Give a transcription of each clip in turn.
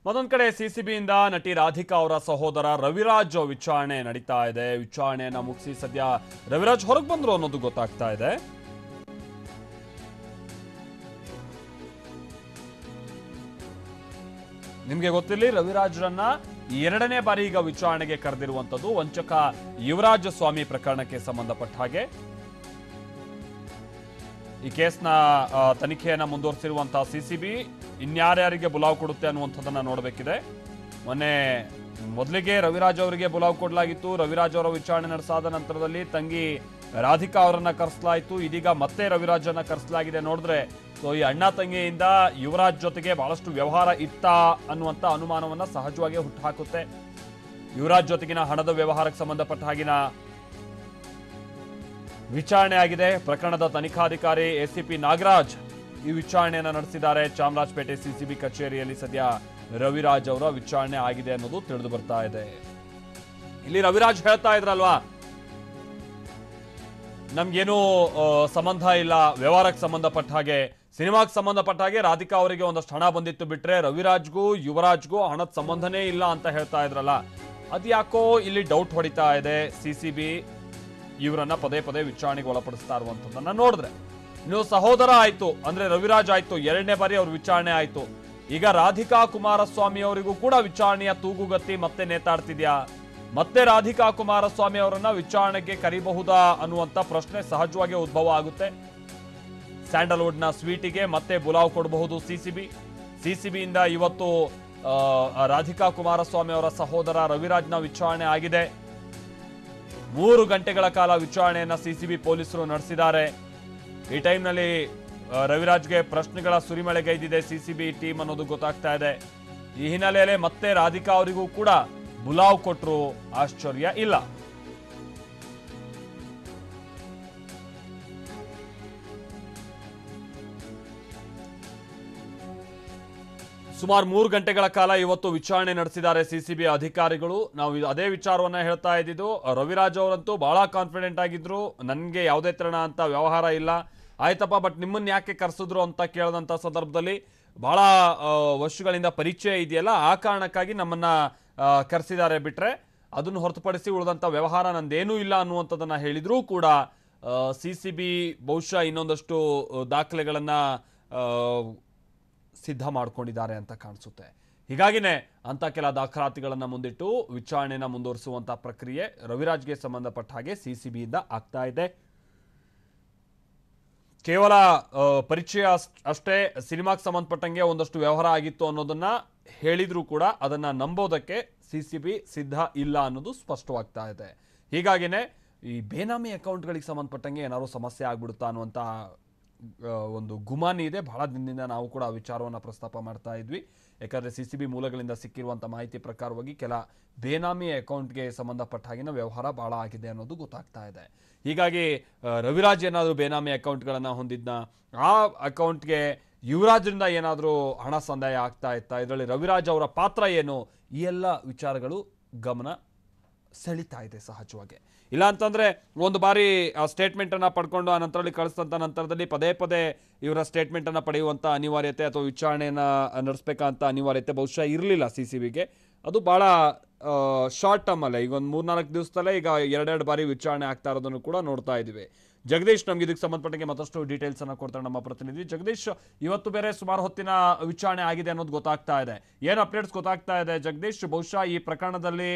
ಮತ್ತೊಂದು ಕಡೆ ಸಿಸಿಬಿಯಿಂದ ನಟಿ ರಾಧಿಕಾ ಅವರ ಸಹೋದರ ರವಿರಾಜ್ ವಿಚಾರಣೆ ನಡೀತಾ ಇದೆ. ವಿಚಾರಣೆಯನ್ನ ಮುಗಿಸಿ ಸದ್ಯ ರವಿರಾಜ್ ಹೊರಗೆ ಬಂದ್ರು ಅನ್ನೋದು ಗೊತ್ತಾಗ್ತಾ ಇದೆ. ನಿಮ್ಗೆ ಗೊತ್ತಿರಲಿ, ರವಿರಾಜ್ರನ್ನ ಎರಡನೇ ಬಾರಿ ಈಗ ವಿಚಾರಣೆಗೆ ಕರೆದಿರುವಂತದ್ದು ವಂಚಕ ಯುವರಾಜ ಸ್ವಾಮಿ ಪ್ರಕರಣಕ್ಕೆ ಸಂಬಂಧಪಟ್ಟ ಹಾಗೆ. ಈ ಕೇಸ್ನ ತನಿಖೆಯನ್ನ ಮುಂದುವರಿಸಿರುವಂತಹ ಸಿಸಿಬಿ ಇನ್ಯಾರ್ಯಾರಿಗೆ ಬುಲಾವ್ ಕೊಡುತ್ತೆ ಅನ್ನುವಂಥದ್ದನ್ನ ನೋಡಬೇಕಿದೆ. ಮೊದಲಿಗೆ ರವಿರಾಜ್ ಅವರಿಗೆ ಬುಲಾವ್ ಕೊಡಲಾಗಿತ್ತು. ರವಿರಾಜ್ ಅವರ ವಿಚಾರಣೆ ನಡೆಸಾದ ನಂತರದಲ್ಲಿ ತಂಗಿ ರಾಧಿಕಾ ಅವರನ್ನ ಕರೆಸಲಾಯಿತು. ಇದೀಗ ಮತ್ತೆ ರವಿರಾಜ್ ಅನ್ನ ಕರೆಸಲಾಗಿದೆ. ನೋಡಿದ್ರೆ ಸೊ ಈ ಅಣ್ಣ ತಂಗಿಯಿಂದ ಯುವರಾಜ್ ಜೊತೆಗೆ ಬಹಳಷ್ಟು ವ್ಯವಹಾರ ಇತ್ತಾ ಅನ್ನುವಂಥ ಅನುಮಾನವನ್ನ ಸಹಜವಾಗಿ ಹುಟ್ಟುಹಾಕುತ್ತೆ. ಯುವರಾಜ್ ಜೊತೆಗಿನ ಹಣದ ವ್ಯವಹಾರಕ್ಕೆ ಸಂಬಂಧಪಟ್ಟ ಹಾಗಿನ ವಿಚಾರಣೆ ಆಗಿದೆ. ಪ್ರಕರಣದ ತನಿಖಾಧಿಕಾರಿ ಎಸಿಪಿ ನಾಗರಾಜ್ ಈ ವಿಚಾರಣೆಯನ್ನು ನಡೆಸಿದ್ದಾರೆ. ಚಾಮರಾಜಪೇಟೆ ಸಿಸಿಬಿ ಕಚೇರಿಯಲ್ಲಿ ಸದ್ಯ ರವಿರಾಜ್ ಅವರ ವಿಚಾರಣೆ ಆಗಿದೆ ಅನ್ನೋದು ತಿಳಿದು ಬರ್ತಾ ಇದೆ. ಇಲ್ಲಿ ರವಿರಾಜ್ ಹೇಳ್ತಾ ಇದ್ರಲ್ವಾ, ನಮ್ಗೇನು ಸಂಬಂಧ ಇಲ್ಲ ವ್ಯವಹಾರಕ್ಕೆ ಸಂಬಂಧಪಟ್ಟ ಹಾಗೆ, ಸಿನಿಮಾಗೆ ಸಂಬಂಧಪಟ್ಟ ಹಾಗೆ ರಾಧಿಕಾ ಅವರಿಗೆ ಒಂದಷ್ಟು ಹಣ ಬಂದಿತ್ತು ಬಿಟ್ರೆ ರವಿರಾಜ್ಗೂ ಯುವರಾಜ್ಗೂ ಹಣದ ಸಂಬಂಧನೇ ಇಲ್ಲ ಅಂತ ಹೇಳ್ತಾ ಇದ್ರಲ್ಲ, ಅದ್ಯಾಕೋ ಇಲ್ಲಿ ಡೌಟ್ ಹೊಡಿತಾ ಇದೆ. ಸಿಸಿಬಿ ಇವರನ್ನ ಪದೇ ಪದೇ ವಿಚಾರಣೆಗೆ ಒಳಪಡಿಸ್ತಾ ಇರುವಂತದ್ದನ್ನ ನೋಡಿದ್ರೆ, ಇನ್ನು ಸಹೋದರ ಆಯ್ತು ಅಂದ್ರೆ ರವಿರಾಜ್ ಆಯ್ತು, ಎರಡನೇ ಬಾರಿ ಅವ್ರ ವಿಚಾರಣೆ ಆಯ್ತು. ಈಗ ರಾಧಿಕಾ ಕುಮಾರಸ್ವಾಮಿ ಅವರಿಗೂ ಕೂಡ ವಿಚಾರಣೆಯ ತೂಗುಗತ್ತಿ ಮತ್ತೆ ನೇತಾಡ್ತಿದ್ಯಾ? ಮತ್ತೆ ರಾಧಿಕಾ ಕುಮಾರಸ್ವಾಮಿ ಅವರನ್ನ ವಿಚಾರಣೆಗೆ ಕರಿಬಹುದಾ ಅನ್ನುವಂತ ಪ್ರಶ್ನೆ ಸಹಜವಾಗಿ ಉದ್ಭವ ಆಗುತ್ತೆ. ಸ್ಯಾಂಡಲ್ವುಡ್ ನ ಸ್ವೀಟಿಗೆ ಮತ್ತೆ ಬುಲಾವ್ ಕೊಡಬಹುದು ಸಿಸಿಬಿಯಿಂದ. ಇವತ್ತು ರಾಧಿಕಾ ಕುಮಾರಸ್ವಾಮಿ ಅವರ ಸಹೋದರ ರವಿರಾಜ್ನ ವಿಚಾರಣೆ ಆಗಿದೆ. 3 ಗಂಟೆಗಳ ಕಾಲ ವಿಚಾರಣೆಯನ್ನ ಸಿಸಿಬಿ ಪೊಲೀಸರು ನಡೆಸಿದ್ದಾರೆ. ಈ ಟೈಮ್ನಲ್ಲಿ ರವಿರಾಜ್ಗೆ ಪ್ರಶ್ನೆಗಳ ಸುರಿಮಳೆಗೈದಿದೆ ಸಿಸಿಬಿ ಟೀಮ್ ಅನ್ನೋದು ಗೊತ್ತಾಗ್ತಾ ಇದೆ. ಈ ಹಿನ್ನೆಲೆಯಲ್ಲಿ ಮತ್ತೆ ರಾಧಿಕಾ ಅವರಿಗೂ ಕೂಡ ಬುಲಾವ್ ಕೊಟ್ಟರು ಆಶ್ಚರ್ಯ ಇಲ್ಲ. ಸುಮಾರು 3 ಗಂಟೆಗಳ ಕಾಲ ಇವತ್ತು ವಿಚಾರಣೆ ನಡೆಸಿದ್ದಾರೆ ಸಿಸಿಬಿ ಅಧಿಕಾರಿಗಳು. ನಾವು ಅದೇ ವಿಚಾರವನ್ನ ಹೇಳ್ತಾ ಇದ್ದಿದ್ದು. ರವಿರಾಜ್ ಅವರಂತೂ ಬಹಳ ಕಾನ್ಫಿಡೆಂಟ್ ಆಗಿದ್ರು, ನನಗೆ ಯಾವುದೇ ತೆರಣ ಅಂತ ವ್ಯವಹಾರ ಇಲ್ಲ, ಆಯ್ತಪ್ಪ ಬಟ್ ನಿಮ್ಮನ್ನ ಯಾಕೆ ಕರೆಸಿದ್ರು ಅಂತ ಕೇಳಿದಂಥ ಸಂದರ್ಭದಲ್ಲಿ ಬಹಳ ವರ್ಷಗಳಿಂದ ಪರಿಚಯ ಇದೆಯಲ್ಲ, ಆ ಕಾರಣಕ್ಕಾಗಿ ನಮ್ಮನ್ನ ಕರೆಸಿದ್ದಾರೆ ಬಿಟ್ರೆ ಅದನ್ನು ಹೊರತುಪಡಿಸಿ ಉಳಿದಂಥ ವ್ಯವಹಾರ ನಂದೇನೂ ಇಲ್ಲ ಅನ್ನುವಂಥದ್ದನ್ನ ಹೇಳಿದ್ರೂ ಕೂಡ ಸಿಸಿಬಿ ಬಹುಶಃ ಇನ್ನೊಂದಷ್ಟು ದಾಖಲೆಗಳನ್ನ ಸಿದ್ಧ ಮಾಡ್ಕೊಂಡಿದ್ದಾರೆ ಅಂತ ಕಾಣಿಸುತ್ತೆ. ಹೀಗಾಗಿನೇ ಅಂತ ಕೆಲ ದಾಖಲಾತಿಗಳನ್ನ ಮುಂದಿಟ್ಟು ವಿಚಾರಣೆನ ಮುಂದುವರಿಸುವಂತಹ ಪ್ರಕ್ರಿಯೆ ರವಿರಾಜ್ಗೆ ಸಂಬಂಧಪಟ್ಟ ಹಾಗೆ ಸಿಸಿಬಿಯಿಂದ ಆಗ್ತಾ ಇದೆ. ಕೇವಲ ಪರಿಚಯ ಅಷ್ಟೇ, ಸಿನಿಮಾಗೆ ಸಂಬಂಧಪಟ್ಟಂಗೆ ಒಂದಷ್ಟು ವ್ಯವಹಾರ ಆಗಿತ್ತು ಅನ್ನೋದನ್ನ ಹೇಳಿದ್ರು ಕೂಡ ಅದನ್ನ ನಂಬೋದಕ್ಕೆ ಸಿಸಿಬಿ ಸಿದ್ಧ ಇಲ್ಲ ಅನ್ನೋದು ಸ್ಪಷ್ಟವಾಗ್ತಾ ಇದೆ. ಹೀಗಾಗಿನೇ ಈ ಬೇನಾಮಿ ಅಕೌಂಟ್ಗಳಿಗೆ ಸಂಬಂಧಪಟ್ಟಂಗೆ ಏನಾದ್ರು ಸಮಸ್ಯೆ ಆಗ್ಬಿಡುತ್ತಾ ಅನ್ನುವಂಥ ಒಂದು ಗುಮಾನಿ ಇದೆ. ಬಹಳ ದಿನದಿಂದ ನಾವು ಕೂಡ ಆ ವಿಚಾರವನ್ನು ಪ್ರಸ್ತಾಪ ಮಾಡ್ತಾ ಇದ್ವಿ. ಯಾಕಂದರೆ ಸಿಸಿಬಿ ಮೂಲಗಳಿಂದ ಸಿಕ್ಕಿರುವಂಥ ಮಾಹಿತಿ ಪ್ರಕಾರವಾಗಿ ಕೆಲ ಬೇನಾಮಿ ಅಕೌಂಟ್ಗೆ ಸಂಬಂಧಪಟ್ಟ ಹಾಗಿನ ವ್ಯವಹಾರ ಬಹಳ ಆಗಿದೆ ಅನ್ನೋದು ಗೊತ್ತಾಗ್ತಾ ಇದೆ. ಹೀಗಾಗಿ ರವಿರಾಜ್ ಏನಾದರೂ ಬೇನಾಮಿ ಅಕೌಂಟ್ಗಳನ್ನು ಹೊಂದಿದ್ನ, ಆ ಅಕೌಂಟ್ಗೆ ಯುವರಾಜ್ರಿಂದ ಏನಾದರೂ ಹಣ ಸಂದಾಯ ಆಗ್ತಾ ಇತ್ತಾ, ಇದರಲ್ಲಿ ರವಿರಾಜ್ ಅವರ ಪಾತ್ರ ಏನು, ಈ ಎಲ್ಲ ವಿಚಾರಗಳು ಗಮನ ಸೆಳೀತಾ ಇದೆ ಸಹಜವಾಗಿ. ಇಲ್ಲ ಅಂತಂದ್ರೆ ಒಂದು ಬಾರಿ ಆ ಸ್ಟೇಟ್ಮೆಂಟ್ ಅನ್ನ ಪಡ್ಕೊಂಡು ಆ ನಂತರದಲ್ಲಿ ಕಳಿಸಿದಂತ ನಂತರದಲ್ಲಿ ಪದೇ ಪದೇ ಇವರ ಸ್ಟೇಟ್ಮೆಂಟ್ ಅನ್ನ ಪಡೆಯುವಂತ ಅನಿವಾರ್ಯತೆ ಅಥವಾ ವಿಚಾರಣೆಯನ್ನ ನಡೆಸಬೇಕಂತ ಅನಿವಾರ್ಯತೆ ಬಹುಶಃ ಇರಲಿಲ್ಲ ಸಿಸಿಬಿಗೆ. ಅದು ಬಹಳ ಶಾರ್ಟ್ ಟರ್ಮ್ ಅಲ್ಲೇ, ಈಗ ಒಂದು 3-4 ದಿವಸದಲ್ಲೇ ಈಗ 2 ಬಾರಿ ವಿಚಾರಣೆ ಆಗ್ತಾ ಇರೋದನ್ನು ಕೂಡ ನೋಡ್ತಾ ಇದ್ದೀವಿ. ಜಗದೀಶ್ ನಮ್ಗೆ ಇದಕ್ಕೆ ಸಂಬಂಧಪಟ್ಟಂಗೆ ಮತ್ತಷ್ಟು ಡೀಟೇಲ್ಸ್ ಅನ್ನ ಕೊಡ್ತಾರೆ ನಮ್ಮ ಪ್ರತಿನಿಧಿ. ಜಗದೀಶ್, ಇವತ್ತು ಬೇರೆ ಸುಮಾರು ಹೊತ್ತಿನ ವಿಚಾರಣೆ ಆಗಿದೆ ಅನ್ನೋದು ಗೊತ್ತಾಗ್ತಾ ಇದೆ. ಏನು ಅಪ್ಡೇಟ್ಸ್ ಗೊತ್ತಾಗ್ತಾ ಇದೆ ಜಗದೀಶ್? ಬಹುಶಃ ಈ ಪ್ರಕರಣದಲ್ಲಿ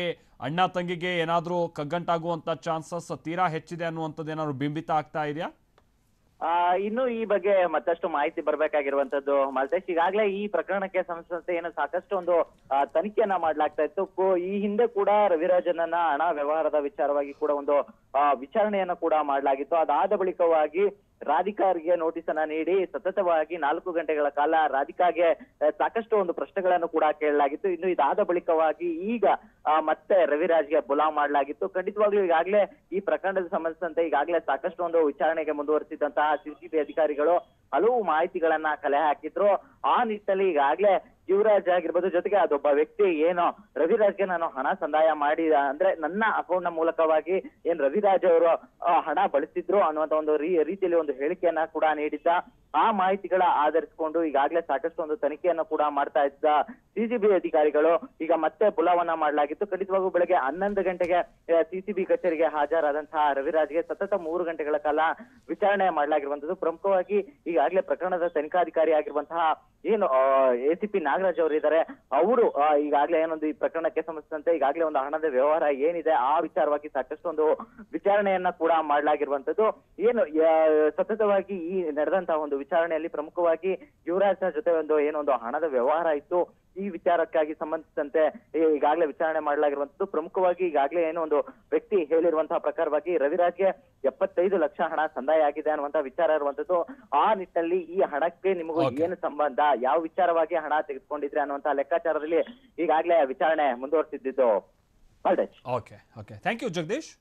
ಅಣ್ಣ ತಂಗಿಗೆ ಏನಾದರೂ ಕಗ್ಗಂಟಾಗುವಂತ ಚಾನ್ಸಸ್ ತೀರಾ ಹೆಚ್ಚಿದೆ ಅನ್ನುವಂಥದ್ದು ಏನಾದ್ರು ಬಿಂಬಿತ ಆಗ್ತಾ ಇದೆಯಾ? ಇನ್ನು ಈ ಬಗ್ಗೆ ಮತ್ತಷ್ಟು ಮಾಹಿತಿ ಬರ್ಬೇಕಾಗಿರುವಂತದ್ದು ಮಲ್ತೇಶ್. ಈಗಾಗಲೇ ಈ ಪ್ರಕರಣಕ್ಕೆ ಸಂಬಂಧಿಸಿದಂತೆ ಏನು ಸಾಕಷ್ಟು ಒಂದು ತನಿಖೆಯನ್ನ ಮಾಡ್ಲಾಗ್ತಾ ಇತ್ತು. ಈ ಹಿಂದೆ ಕೂಡ ರವಿರಾಜನನ್ನ ಹಣ ವ್ಯವಹಾರದ ವಿಚಾರವಾಗಿ ಕೂಡ ಒಂದು ವಿಚಾರಣೆಯನ್ನ ಕೂಡ ಮಾಡಲಾಗಿತ್ತು. ಅದಾದ ಬಳಿಕವಾಗಿ ರಾಧಿಕಾಗೆ ನೋಟಿಸ್ ಅನ್ನ ನೀಡಿ ಸತತವಾಗಿ 4 ಗಂಟೆಗಳ ಕಾಲ ರಾಧಿಕಾಗೆ ಸಾಕಷ್ಟು ಒಂದು ಪ್ರಶ್ನೆಗಳನ್ನು ಕೂಡ ಕೇಳಲಾಗಿತ್ತು. ಇನ್ನು ಇದಾದ ಬಳಿಕವಾಗಿ ಈಗ ಮತ್ತೆ ರವಿರಾಜ್ಗೆ ಬುಲಾವ್ ಮಾಡಲಾಗಿತ್ತು. ಖಂಡಿತವಾಗ್ಲೂ ಈಗಾಗಲೇ ಈ ಪ್ರಕರಣದ ಸಂಬಂಧಿಸಿದಂತೆ ಈಗಾಗಲೇ ಸಾಕಷ್ಟು ಒಂದು ವಿಚಾರಣೆಗೆ ಮುಂದುವರಿಸಿದಂತಹ ಸಿಸಿಬಿ ಅಧಿಕಾರಿಗಳು ಹಲವು ಮಾಹಿತಿಗಳನ್ನ ಕಲೆ ಹಾಕಿದ್ರು. ಆ ನಿಟ್ಟಿನಲ್ಲಿ ಈಗಾಗಲೇ ಯುವರಾಜ್ ಆಗಿರ್ಬೋದು, ಜೊತೆಗೆ ಅದೊಬ್ಬ ವ್ಯಕ್ತಿ ಏನು ರವಿರಾಜ್ಗೆ ನಾನು ಹಣ ಸಂದಾಯ ಮಾಡಿ ಅಂದ್ರೆ ನನ್ನ ಅಕೌಂಟ್ ನ ಮೂಲಕವಾಗಿ ಏನ್ ರವಿರಾಜ್ ಅವರು ಹಣ ಬಳಸಿದ್ರು ಅನ್ನುವಂತ ಒಂದು ರೀತಿಯಲ್ಲಿ ಒಂದು ಹೇಳಿಕೆಯನ್ನ ಕೂಡ ನೀಡಿದ್ದ. ಆ ಮಾಹಿತಿಗಳ ಆಧರಿಸಿಕೊಂಡು ಈಗಾಗಲೇ ಸಾಕಷ್ಟು ಒಂದು ತನಿಖೆಯನ್ನು ಕೂಡ ಮಾಡ್ತಾ ಇದ್ದ ಸಿಸಿಬಿ ಅಧಿಕಾರಿಗಳು ಈಗ ಮತ್ತೆ ಪುಲಾವನ್ನ ಮಾಡಲಾಗಿತ್ತು. ಖಂಡಿತವಾಗೂ ಬೆಳಗ್ಗೆ 11 ಗಂಟೆಗೆ ಸಿಸಿಬಿ ಕಚೇರಿಗೆ ಹಾಜರಾದಂತಹ ರವಿರಾಜ್ಗೆ ಸತತ 3 ಗಂಟೆಗಳ ಕಾಲ ವಿಚಾರಣೆ ಮಾಡಲಾಗಿರುವಂತದ್ದು. ಪ್ರಮುಖವಾಗಿ ಈಗಾಗಲೇ ಪ್ರಕರಣದ ತನಿಖಾಧಿಕಾರಿ ಆಗಿರುವಂತಹ ಏನು ಎಸಿಪಿ ನಾಗರಾಜ್ ಅವರು ಇದ್ದಾರೆ, ಅವರು ಈಗಾಗಲೇ ಏನೊಂದು ಈ ಪ್ರಕರಣಕ್ಕೆ ಸಂಬಂಧಿಸಿದಂತೆ ಈಗಾಗಲೇ ಒಂದು ಹಣದ ವ್ಯವಹಾರ ಏನಿದೆ ಆ ವಿಚಾರವಾಗಿ ಸಾಕಷ್ಟು ಒಂದು ವಿಚಾರಣೆಯನ್ನ ಕೂಡ ಮಾಡಲಾಗಿರುವಂತದ್ದು. ಏನು ಸತತವಾಗಿ ಈ ನಡೆದಂತಹ ಒಂದು ವಿಚಾರಣೆಯಲ್ಲಿ ಪ್ರಮುಖವಾಗಿ ಯುವರಾಜ್ನ ಜೊತೆ ಏನೊಂದು ಹಣದ ವ್ಯವಹಾರ ಇತ್ತು, ಈ ವಿಚಾರಕ್ಕಾಗಿ ಸಂಬಂಧಿಸಿದಂತೆ ಈಗಾಗಲೇ ವಿಚಾರಣೆ ಮಾಡಲಾಗಿರುವಂತದ್ದು. ಪ್ರಮುಖವಾಗಿ ಈಗಾಗಲೇ ಏನೋ ಒಂದು ವ್ಯಕ್ತಿ ಹೇಳಿರುವಂತಹ ಪ್ರಕಾರವಾಗಿ ರವಿರಾಜ್ಗೆ 75 ಲಕ್ಷ ಹಣ ಸಂದಾಯ ಆಗಿದೆ ಅನ್ನುವಂತಹ ವಿಚಾರ ಇರುವಂತದ್ದು. ಆ ನಿಟ್ಟಿನಲ್ಲಿ ಈ ಹಣಕ್ಕೆ ನಿಮಗೂ ಏನು ಸಂಬಂಧ, ಯಾವ ವಿಚಾರವಾಗಿ ಹಣ ತೆಗೆದುಕೊಂಡಿದ್ರೆ ಅನ್ನುವಂತಹ ಲೆಕ್ಕಾಚಾರದಲ್ಲಿ ಈಗಾಗಲೇ ವಿಚಾರಣೆ ಮುಂದುವರಿಸಿದ್ದು. Okay thank you Jagadish.